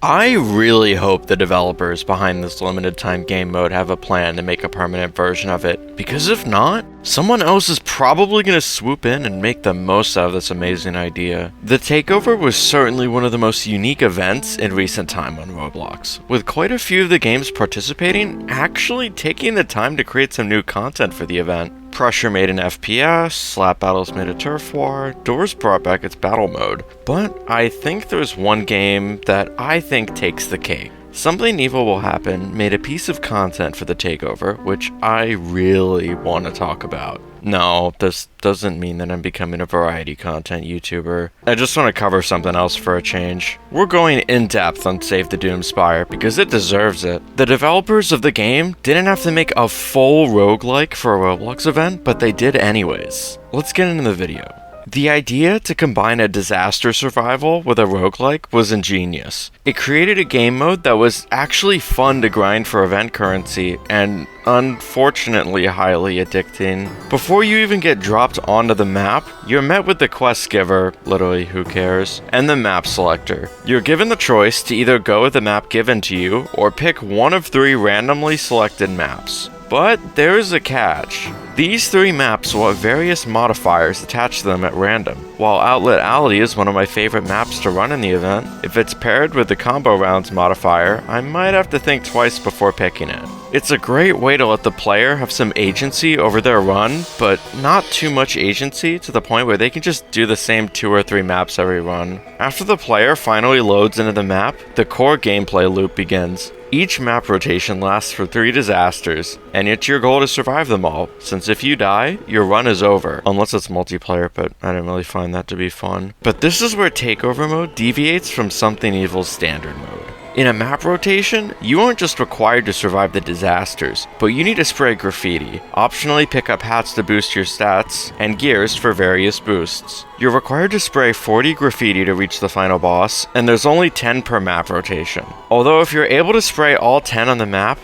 I really hope the developers behind this limited time game mode have a plan to make a permanent version of it, because if not, someone else is probably going to swoop in and make the most out of this amazing idea. The Takeover was certainly one of the most unique events in recent time on Roblox, with quite a few of the games participating actually taking the time to create some new content for the event. Pressure made an FPS, Slap Battles made a Turf War, Doors brought back its battle mode, but I think there's one game that I think takes the cake. Something Evil Will Happen made a piece of content for the Takeover, which I really want to talk about. No, this doesn't mean that I'm becoming a variety content YouTuber. I just want to cover something else for a change. We're going in depth on Save the Doomspire because it deserves it. The developers of the game didn't have to make a full roguelike for a Roblox event, but they did anyways. Let's get into the video. The idea to combine a disaster survival with a roguelike was ingenious. It created a game mode that was actually fun to grind for event currency and unfortunately highly addicting. Before you even get dropped onto the map, you're met with the quest giver, literally who cares, and the map selector. You're given the choice to either go with the map given to you or pick one of 3 randomly selected maps. But there is a catch. These 3 maps will have various modifiers attached to them at random. While Outlet Alley is one of my favorite maps to run in the event, if it's paired with the combo rounds modifier, I might have to think twice before picking it. It's a great way to let the player have some agency over their run, but not too much agency to the point where they can just do the same 2 or 3 maps every run. After the player finally loads into the map, the core gameplay loop begins. Each map rotation lasts for 3 disasters, and it's your goal to survive them all, since if you die, your run is over. Unless it's multiplayer, but I didn't really find that to be fun. But this is where Takeover mode deviates from Something Evil's standard mode. In a map rotation, you aren't just required to survive the disasters, but you need to spray graffiti, optionally pick up hats to boost your stats, and gears for various boosts. You're required to spray 40 graffiti to reach the final boss, and there's only 10 per map rotation. Although if you're able to spray all 10 on the map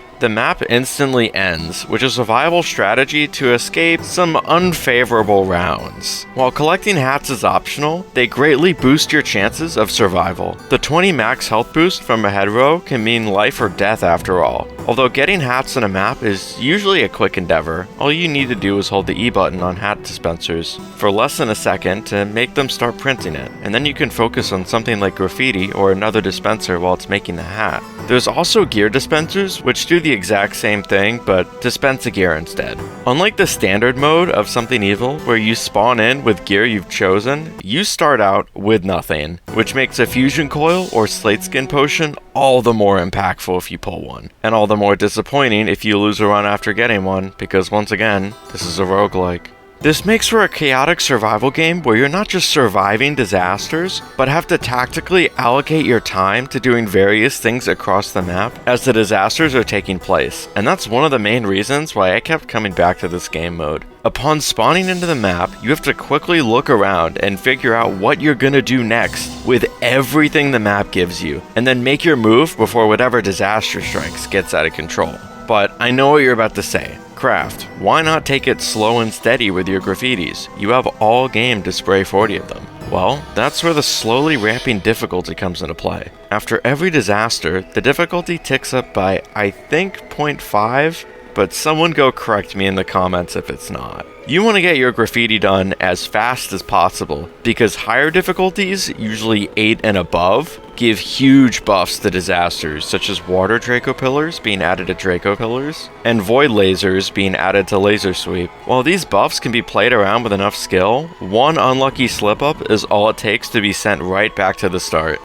instantly ends, which is a viable strategy to escape some unfavorable rounds. While collecting hats is optional, they greatly boost your chances of survival. The 20 max health boost from a Headrow can mean life or death after all. Although getting hats on a map is usually a quick endeavor, all you need to do is hold the E button on hat dispensers for less than a second to make them start printing it, and then you can focus on something like graffiti or another dispenser while it's making the hat. There's also gear dispensers, which do the exact same thing, but dispense a gear instead. Unlike the standard mode of Something Evil, where you spawn in with gear you've chosen, you start out with nothing, which makes a fusion coil or slate skin potion all the more impactful if you pull one, and all the more disappointing if you lose a run after getting one, because once again, this is a roguelike. This makes for a chaotic survival game where you're not just surviving disasters, but have to tactically allocate your time to doing various things across the map as the disasters are taking place, and that's one of the main reasons why I kept coming back to this game mode. Upon spawning into the map, you have to quickly look around and figure out what you're gonna do next with everything the map gives you, and then make your move before whatever disaster strikes gets out of control. But I know what you're about to say. Craft, why not take it slow and steady with your graffitis? You have all game to spray 40 of them. Well, that's where the slowly ramping difficulty comes into play. After every disaster, the difficulty ticks up by, I think, 0.5, but someone go correct me in the comments if it's not. You want to get your graffiti done as fast as possible, because higher difficulties, usually 8 and above, give huge buffs to disasters, such as water Draco Pillars being added to Draco Pillars, and void lasers being added to Laser Sweep. While these buffs can be played around with enough skill, one unlucky slip-up is all it takes to be sent right back to the start.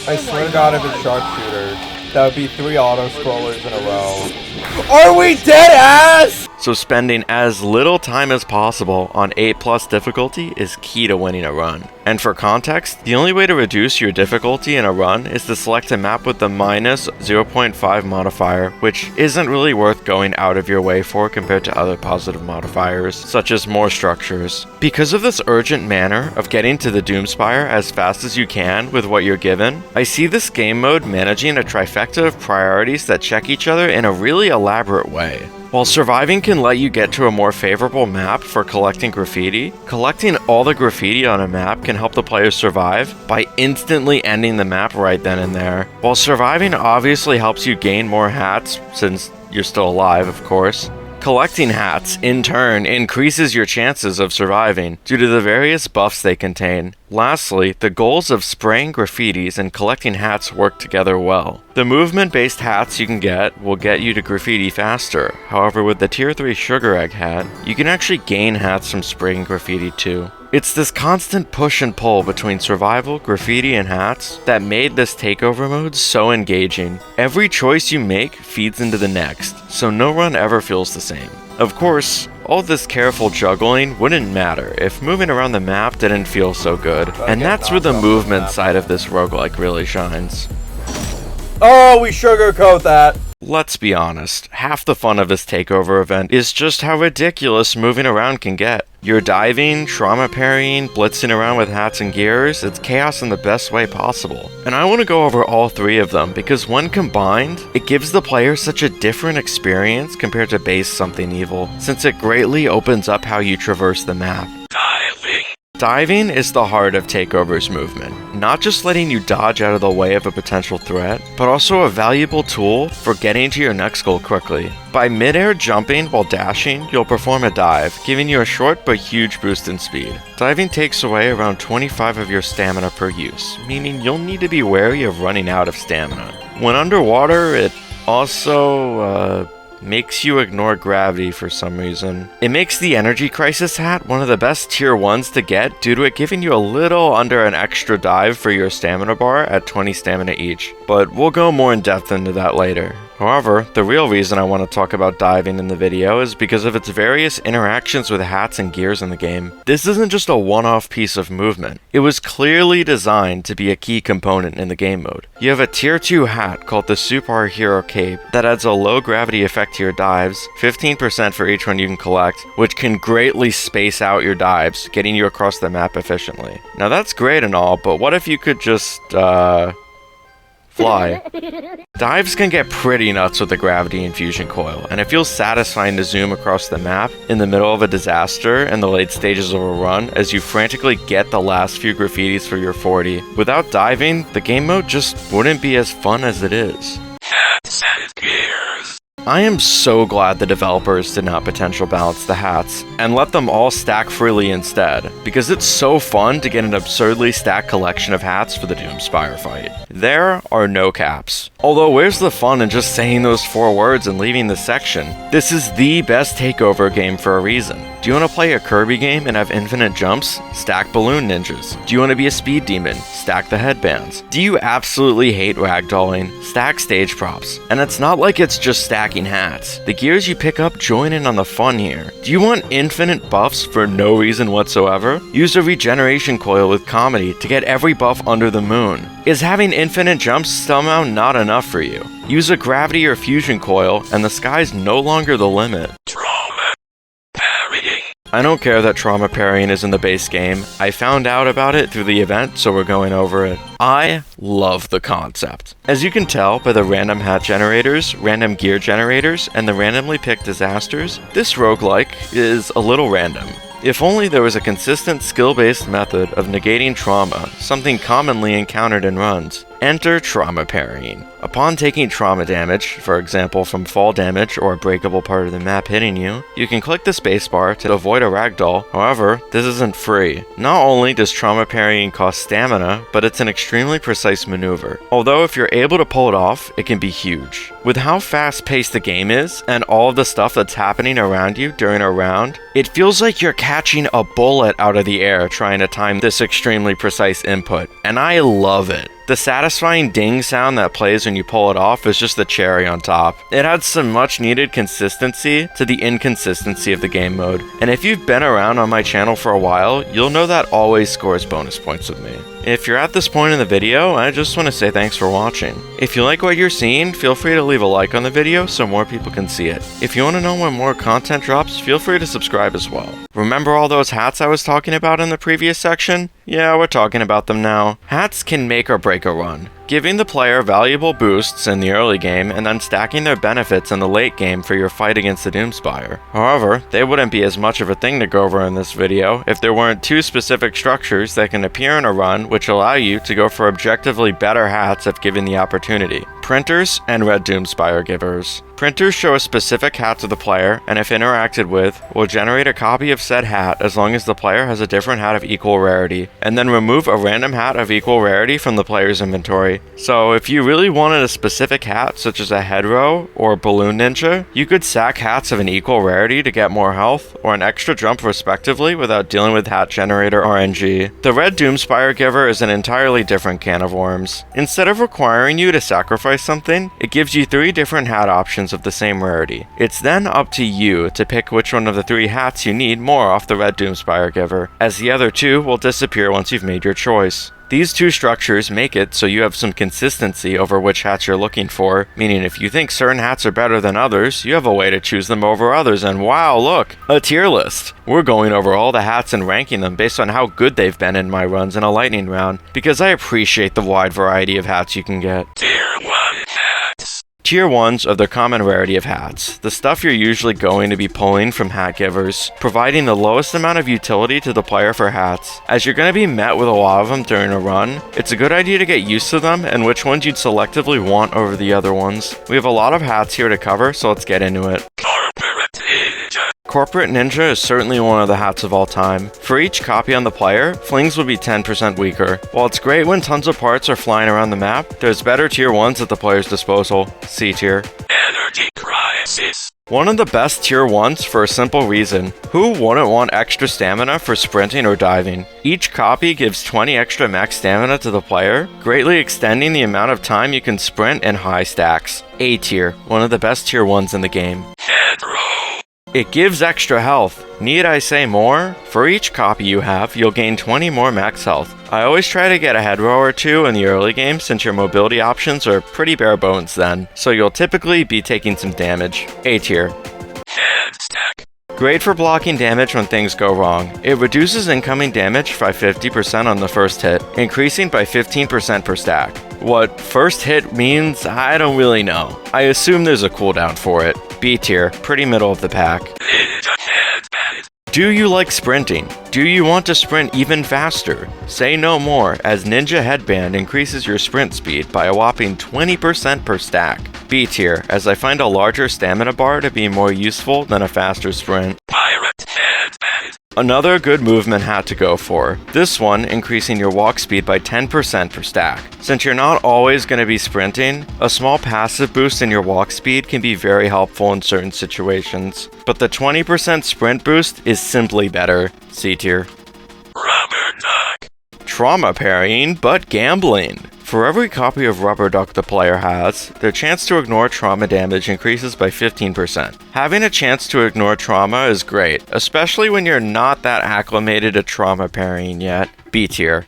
I swear to God, if it's Sharpshooter, that would be 3 auto-scrollers in a row. Are we dead ass? So spending as little time as possible on 8+ difficulty is key to winning a run. And for context, the only way to reduce your difficulty in a run is to select a map with the minus 0.5 modifier, which isn't really worth going out of your way for compared to other positive modifiers, such as more structures. Because of this urgent manner of getting to the Doomspire as fast as you can with what you're given, I see this game mode managing a trifecta of priorities that check each other in a really elaborate way. While surviving can let you get to a more favorable map for collecting graffiti, collecting all the graffiti on a map can help the player survive by instantly ending the map right then and there. While surviving obviously helps you gain more hats, since you're still alive, of course, collecting hats, in turn, increases your chances of surviving due to the various buffs they contain. Lastly, the goals of spraying graffitis and collecting hats work together well. The movement-based hats you can get will get you to graffiti faster. However, with the tier 3 sugar egg hat, you can actually gain hats from spraying graffiti too. It's this constant push and pull between survival, graffiti, and hats that made this takeover mode so engaging. Every choice you make feeds into the next, so no run ever feels the same. Of course, all this careful juggling wouldn't matter if moving around the map didn't feel so good, and that's where the movement side of this roguelike really shines. Oh, we sugarcoat that! Let's be honest, half the fun of this takeover event is just how ridiculous moving around can get. You're diving, trauma parrying, blitzing around with hats and gears, it's chaos in the best way possible. And I want to go over all three of them because when combined, it gives the player such a different experience compared to base something evil, since it greatly opens up how you traverse the map. Diving is the heart of Takeover's movement, not just letting you dodge out of the way of a potential threat, but also a valuable tool for getting to your next goal quickly. By mid-air jumping while dashing, you'll perform a dive, giving you a short but huge boost in speed. Diving takes away around 25 of your stamina per use, meaning you'll need to be wary of running out of stamina. When underwater, it also, makes you ignore gravity for some reason. It makes the Energy Crisis hat one of the best tier 1s to get due to it giving you a little under an extra dive for your stamina bar at 20 stamina each, but we'll go more in depth into that later. However, the real reason I want to talk about diving in the video is because of its various interactions with hats and gears in the game. This isn't just a one-off piece of movement. It was clearly designed to be a key component in the game mode. You have a tier 2 hat called the Supe-R Hero Cape that adds a low gravity effect to your dives, 15% for each one you can collect, which can greatly space out your dives, getting you across the map efficiently. Now that's great and all, but what if you could just, fly? Dives can get pretty nuts with the gravity infusion coil, and it feels satisfying to zoom across the map in the middle of a disaster and the late stages of a run as you frantically get the last few graffitis for your 40. Without diving, the game mode just wouldn't be as fun as it is. I am so glad the developers did not potential balance the hats and let them all stack freely instead, because it's so fun to get an absurdly stacked collection of hats for the Doomspire fight. There are no caps. Although where's the fun in just saying those 4 words and leaving the section? This is the best takeover game for a reason. Do you want to play a Kirby game and have infinite jumps? Stack balloon ninjas. Do you want to be a speed demon? Stack the headbands. Do you absolutely hate ragdolling? Stack stage props. And it's not like it's just stacking hats. The gears you pick up join in on the fun here. Do you want infinite buffs for no reason whatsoever? Use a regeneration coil with comedy to get every buff under the moon. Is having infinite jumps somehow not enough for you? Use a gravity or fusion coil and the sky's no longer the limit. I don't care that trauma parrying is in the base game. I found out about it through the event, so we're going over it. I love the concept. As you can tell by the random hat generators, random gear generators, and the randomly picked disasters, this roguelike is a little random. If only there was a consistent skill-based method of negating trauma, something commonly encountered in runs. Enter trauma parrying. Upon taking trauma damage, for example from fall damage or a breakable part of the map hitting you, you can click the spacebar to avoid a ragdoll. However, this isn't free. Not only does trauma parrying cost stamina, but it's an extremely precise maneuver. Although if you're able to pull it off, it can be huge. With how fast-paced the game is, and all of the stuff that's happening around you during a round, it feels like you're catching a bullet out of the air trying to time this extremely precise input, and I love it. The satisfying ding sound that plays when you pull it off is just the cherry on top. It adds some much needed consistency to the inconsistency of the game mode, and if you've been around on my channel for a while, you'll know that always scores bonus points with me. If you're at this point in the video, I just want to say thanks for watching. If you like what you're seeing, feel free to leave a like on the video so more people can see it. If you want to know when more content drops, feel free to subscribe as well. Remember all those hats I was talking about in the previous section? Yeah, we're talking about them now. Hats can make or break a run. giving the player valuable boosts in the early game and then stacking their benefits in the late game for your fight against the Doomspire. However, they wouldn't be as much of a thing to go over in this video if there weren't two specific structures that can appear in a run which allow you to go for objectively better hats if given the opportunity. Printers and Red Doomspire Givers. Printers show a specific hat to the player, and if interacted with, will generate a copy of said hat as long as the player has a different hat of equal rarity, and then remove a random hat of equal rarity from the player's inventory. So if you really wanted a specific hat, such as a Headrow or Balloon Ninja, you could sack hats of an equal rarity to get more health, or an extra jump respectively without dealing with hat generator RNG. The Red Doomspire Giver is an entirely different can of worms. Instead of requiring you to sacrifice something, it gives you 3 different hat options of the same rarity. It's then up to you to pick which one of the 3 hats you need more off the Red Doomspire Giver, as the other 2 will disappear once you've made your choice. These 2 structures make it so you have some consistency over which hats you're looking for, meaning if you think certain hats are better than others, you have a way to choose them over others, and wow, look, a tier list! We're going over all the hats and ranking them based on how good they've been in my runs in a lightning round, because I appreciate the wide variety of hats you can get. Tier 1 hats. Tier 1s are the common rarity of hats, the stuff you're usually going to be pulling from hat givers, providing the lowest amount of utility to the player for hats. As you're going to be met with a lot of them during a run, it's a good idea to get used to them and which ones you'd selectively want over the other ones. We have a lot of hats here to cover, so let's get into it. Corporate Ninja is certainly one of the hats of all time. For each copy on the player, flings will be 10% weaker. While it's great when tons of parts are flying around the map, there's better tier 1s at the player's disposal. C tier. Energy Crisis. One of the best tier 1s for a simple reason. Who wouldn't want extra stamina for sprinting or diving? Each copy gives 20 extra max stamina to the player, greatly extending the amount of time you can sprint in high stacks. A tier, one of the best tier 1s in the game. Headrow. It gives extra health. Need I say more? For each copy you have, you'll gain 20 more max health. I always try to get a Headrow or 2 in the early game since your mobility options are pretty bare bones then, so you'll typically be taking some damage. A tier. Headstack. Great for blocking damage when things go wrong. It reduces incoming damage by 50% on the first hit, increasing by 15% per stack. What first hit means, I don't really know. I assume there's a cooldown for it. B tier, pretty middle of the pack. Do you like sprinting? Do you want to sprint even faster? Say no more, as Ninja Headband increases your sprint speed by a whopping 20% per stack. B tier, as I find a larger stamina bar to be more useful than a faster sprint. Pirate Headband. Another good movement hat to go for. This one increasing your walk speed by 10% per stack. Since you're not always going to be sprinting, a small passive boost in your walk speed can be very helpful in certain situations. But the 20% sprint boost is simply better. C tier. Rubber Duck. Trauma parrying, but gambling. For every copy of Rubber Duck the player has, their chance to ignore trauma damage increases by 15%. Having a chance to ignore trauma is great, especially when you're not that acclimated to trauma parrying yet. B tier.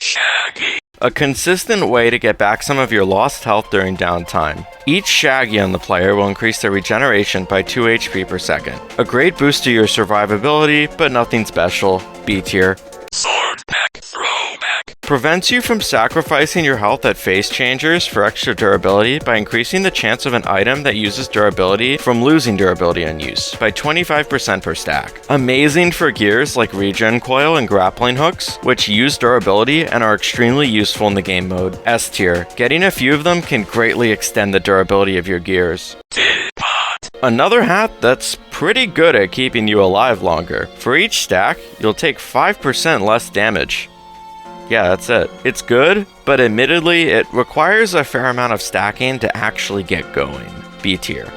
Shaggy. A consistent way to get back some of your lost health during downtime. Each Shaggy on the player will increase their regeneration by 2 HP per second. A great boost to your survivability, but nothing special. B tier. Swordpack Throwback. Prevents you from sacrificing your health at phase changers for extra durability by increasing the chance of an item that uses durability from losing durability on use by 25% per stack. Amazing for gears like regen coil and grappling hooks, which use durability and are extremely useful in the game mode. S tier. Getting a few of them can greatly extend the durability of your gears. Another hat that's pretty good at keeping you alive longer. For each stack, you'll take 5% less damage. Yeah, that's it. It's good, but admittedly, it requires a fair amount of stacking to actually get going. B tier.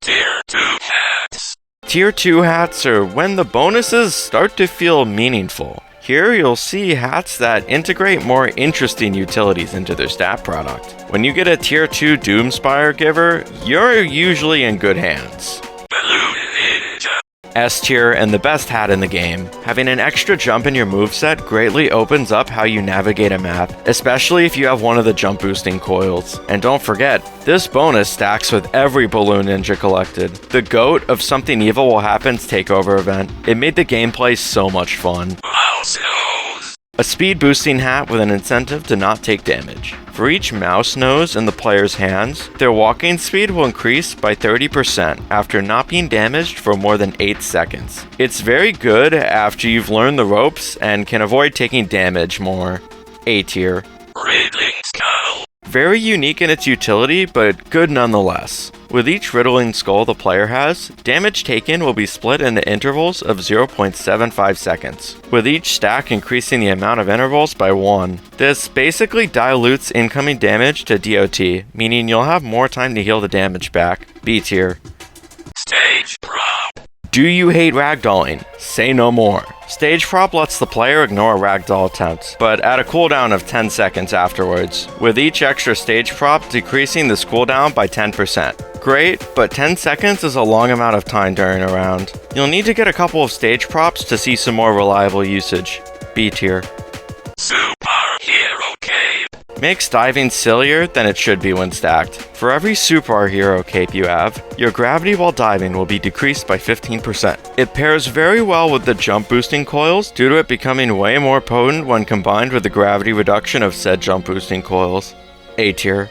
Tier 2 hats. Tier 2 hats are when the bonuses start to feel meaningful. Here you'll see hats that integrate more interesting utilities into their stat product. When you get a tier 2 Doomspire Giver, you're usually in good hands. S tier and the best hat in the game. Having an extra jump in your moveset greatly opens up how you navigate a map, especially if you have one of the jump boosting coils. And don't forget, this bonus stacks with every Balloon Ninja collected. The GOAT of Something Evil Will Happen's Takeover event. It made the gameplay so much fun. A speed boosting hat with an incentive to not take damage. For each mouse nose in the player's hands, their walking speed will increase by 30% after not being damaged for more than 8 seconds. It's very good after you've learned the ropes and can avoid taking damage more. A tier. Riddling Skull. Very unique in its utility, but good nonetheless. With each Riddling Skull the player has, damage taken will be split into intervals of 0.75 seconds, with each stack increasing the amount of intervals by 1. This basically dilutes incoming damage to DOT, meaning you'll have more time to heal the damage back. B tier. Stage prop. Do you hate ragdolling? Say no more. Stage prop lets the player ignore a ragdoll attempt, but at a cooldown of 10 seconds afterwards, with each extra stage prop decreasing this cooldown by 10%. Great, but 10 seconds is a long amount of time during a round. You'll need to get a couple of stage props to see some more reliable usage. B tier. Supe-R Hero Cape. Makes diving sillier than it should be when stacked. For every Supe-R hero cape you have, your gravity while diving will be decreased by 15%. It pairs very well with the jump boosting coils due to it becoming way more potent when combined with the gravity reduction of said jump boosting coils. A tier.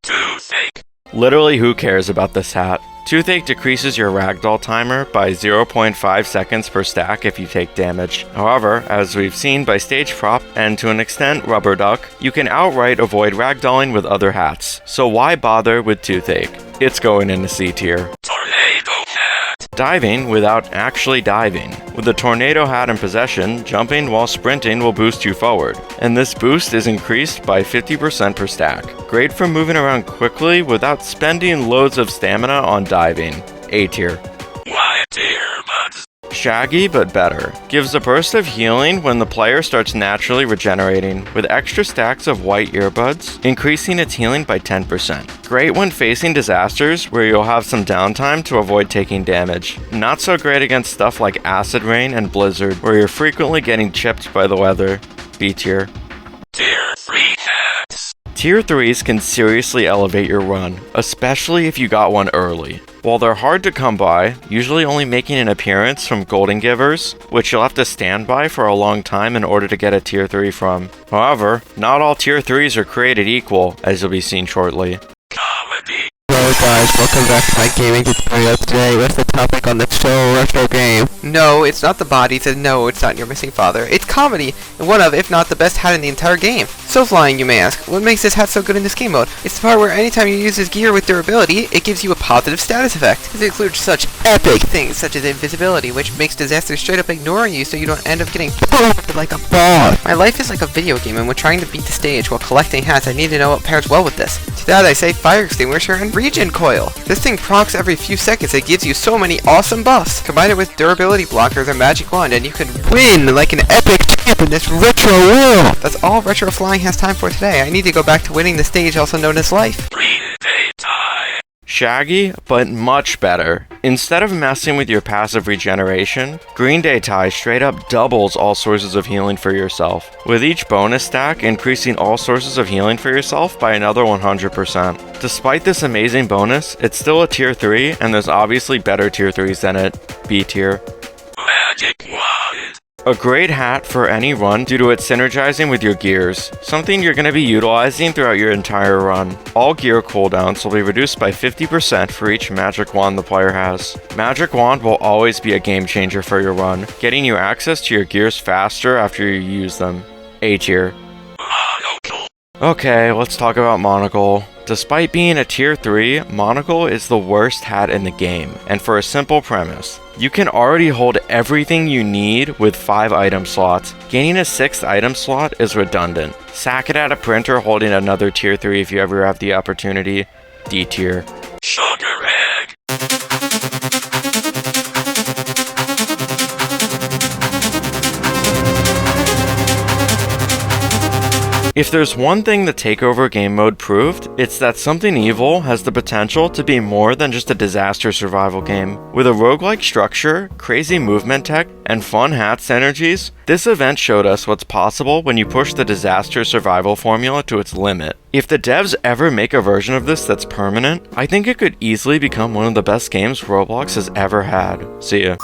Toothache. Literally who cares about this hat? Toothache decreases your ragdoll timer by 0.5 seconds per stack if you take damage. However, as we've seen by stage prop, and to an extent rubber duck, you can outright avoid ragdolling with other hats. So why bother with Toothache? It's going into C tier. Tornado hat. Diving without actually diving. With the tornado hat in possession, jumping while sprinting will boost you forward, and this boost is increased by 50% per stack. Great for moving around quickly without spending loads of stamina on diving. A tier. White Earbuds. Shaggy but better. Gives a burst of healing when the player starts naturally regenerating, with extra stacks of white earbuds, increasing its healing by 10%. Great when facing disasters where you'll have some downtime to avoid taking damage. Not so great against stuff like acid rain and blizzard, where you're frequently getting chipped by the weather. B tier. Tier 3 hats. Tier 3s can seriously elevate your run, especially if you got one early. While they're hard to come by, usually only making an appearance from Golden Givers, which you'll have to stand by for a long time in order to get a Tier 3 from. However, not all Tier 3s are created equal, as you'll be seen shortly. Comedy. Hello guys, welcome back to my gaming tutorial today. What's the topic on the show? Retro game. No, it's not the bodies, and no, it's not your missing father. It's comedy, and one of, if not the best hat in the entire game. So flying, you may ask. What makes this hat so good in this game mode? It's the part where anytime you use this gear with durability, it gives you a positive status effect. This includes such epic things such as invisibility, which makes disasters straight up ignoring you so you don't end up getting pwned like a boss. My life is like a video game, and when trying to beat the stage while collecting hats, I need to know what pairs well with this. To that I say fire extinguisher and regen coil. This thing procs every few seconds. It gives you so many awesome buffs. Combine it with durability blockers and magic wand, and you can win like an epic champ in this retro world. That's all retro flying has time for today. I need to go back to winning the stage, also known as life. Shaggy, but much better. Instead of messing with your passive regeneration, Green Day Tie straight up doubles all sources of healing for yourself, with each bonus stack increasing all sources of healing for yourself by another 100%. Despite this amazing bonus, it's still a Tier 3, and there's obviously better Tier 3s than it. B tier. Magic wand. A great hat for any run due to its synergizing with your gears, something you're going to be utilizing throughout your entire run. All gear cooldowns will be reduced by 50% for each magic wand the player has. Magic wand will always be a game changer for your run, getting you access to your gears faster after you use them. A tier. Monocle. Okay, let's talk about Monocle. Despite being a Tier 3, Monocle is the worst hat in the game, and for a simple premise. You can already hold everything you need with 5 item slots. Gaining a 6th item slot is redundant. Sack it at a printer holding another Tier 3 if you ever have the opportunity. D tier. Sugar egg. If there's one thing the Takeover game mode proved, it's that Something Evil has the potential to be more than just a disaster survival game. With a roguelike structure, crazy movement tech, and fun hat synergies, this event showed us what's possible when you push the disaster survival formula to its limit. If the devs ever make a version of this that's permanent, I think it could easily become one of the best games Roblox has ever had. See ya.